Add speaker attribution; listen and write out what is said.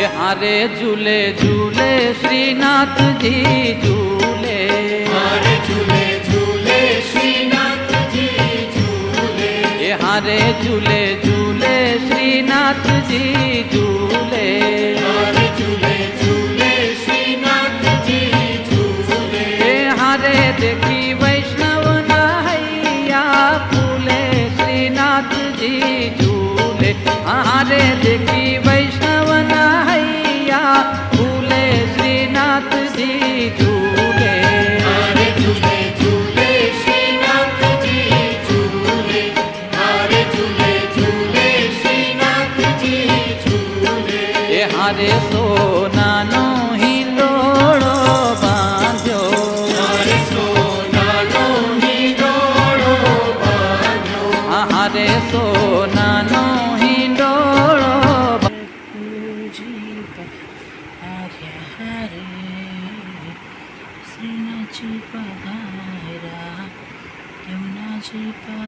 Speaker 1: એ હારે ઝૂલે ઝૂલે શ્રીનાથ જી ઝૂલે,
Speaker 2: हारे झूले झूले श्रीनाथ जी झूले,
Speaker 1: એ હારે ઝૂલે ઝૂલે શ્રીનાથ જી ઝૂલે,
Speaker 2: हारे झूले झूले श्रीनाथ जी झूले,
Speaker 1: એ હારે દેખી વૈષ્ણવના હૈયા ફૂલે શ્રીનાથ જી ઝૂલે, હારે દેખી વૈષ્ણવના હૈયા ફૂલે શ્રીનાથ જી ઝૂલે,
Speaker 2: हारे झूले झूले श्रीनाथ जी झूले, हारे झूले झूले श्रीनाथ जी झूले,
Speaker 1: એ હારે સોનાનો હિંડોળો બાંધ્યો,
Speaker 2: हारे सोनानो हिंडोळो बांध्यो,
Speaker 1: હારે સોનાનો હિંડોળો
Speaker 3: શ્રીનાથજી પધાર્યા, યમુનાજી